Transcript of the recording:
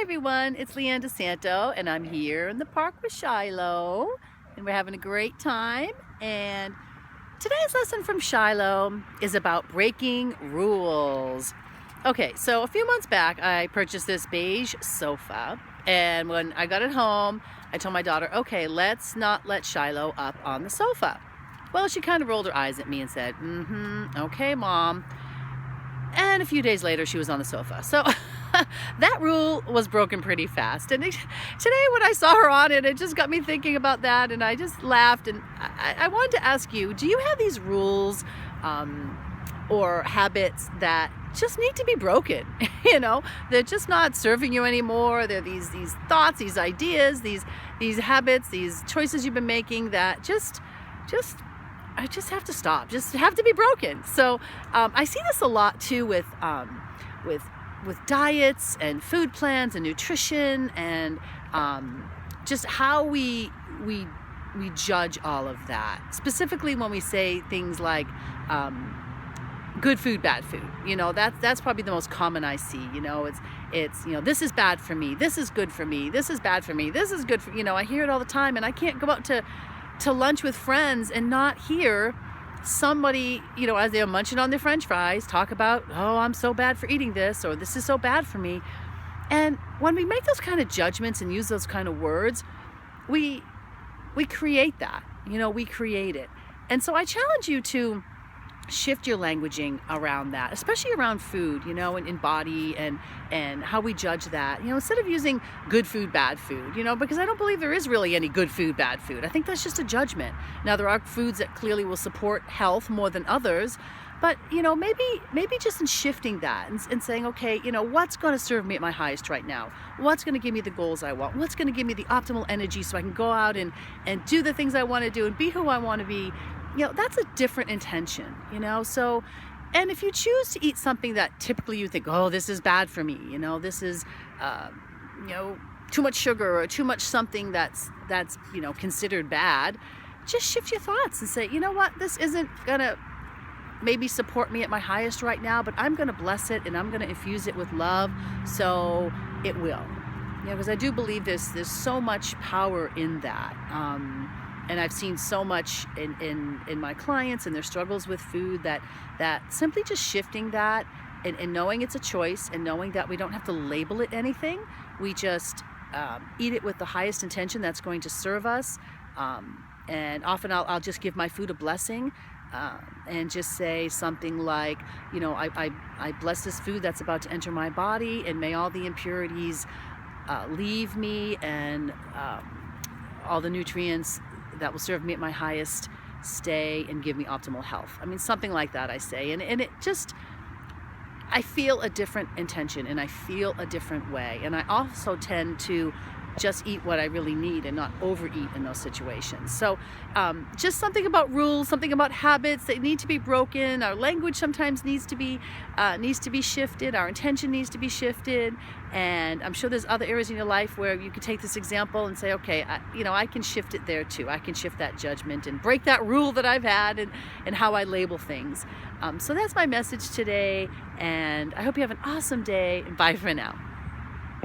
Hi everyone, it's Leanne DeSanto and I'm here in the park with Shiloh and we're having a great time. And today's lesson from Shiloh is about breaking rules. Okay, so a few months back I purchased this beige sofa, and when I got it home I told my daughter, okay, let's not let Shiloh up on the sofa. Well, she kind of rolled her eyes at me and said, okay, Mom. And a few days later she was on the sofa. So that rule was broken pretty fast. And today when I saw her on it, it just got me thinking about that, and I just laughed. And I wanted to ask you, do you have these rules or habits that just need to be broken? You know, they're just not serving you anymore. They're these thoughts, these ideas, these habits, these choices you've been making that I just have to stop, just have to be broken. So I see this a lot too with diets and food plans and nutrition, and just how we judge all of that. Specifically when we say things like good food, bad food. You know, that's probably the most common I see. You know, it's you know, this is bad for me, this is good for me, this is bad for me, this is good for, you know, I hear it all the time, and I can't go out to lunch with friends and not hear somebody, you know, as they're munching on their French fries, talk about, oh, I'm so bad for eating this, or this is so bad for me. And when we make those kind of judgments and use those kind of words, we create that, you know, we create it. And so I challenge you to shift your languaging around that, especially around food, you know, and in body and how we judge that. You know, instead of using good food, bad food, you know, because I don't believe there is really any good food, bad food. I think that's just a judgment. Now, there are foods that clearly will support health more than others, but, you know, maybe just in shifting that and saying, okay, you know, what's going to serve me at my highest right now? What's going to give me the goals I want? What's going to give me the optimal energy so I can go out and do the things I want to do and be who I want to be? You know, that's a different intention, you know. So, and if you choose to eat something that typically you think, oh, this is bad for me, you know, this is, you know, too much sugar or too much something that's, you know, considered bad, just shift your thoughts and say, you know what, this isn't gonna maybe support me at my highest right now, but I'm gonna bless it and I'm gonna infuse it with love, so it will. You know, because I do believe there's so much power in that. And I've seen so much in my clients and their struggles with food that simply just shifting that and knowing it's a choice and knowing that we don't have to label it anything. We just eat it with the highest intention that's going to serve us. And often I'll just give my food a blessing and just say something like, you know, I bless this food that's about to enter my body, and may all the impurities leave me, and all the nutrients that will serve me at my highest stay and give me optimal health. I mean, something like that I say, and it just, I feel a different intention and I feel a different way. And I also tend to just eat what I really need and not overeat in those situations. So just something about rules, something about habits that need to be broken. Our language sometimes needs to be shifted. Our intention needs to be shifted. And I'm sure there's other areas in your life where you could take this example and say, okay, you know, I can shift it there too. I can shift that judgment and break that rule that I've had and how I label things. So that's my message today, and I hope you have an awesome day, and bye for now.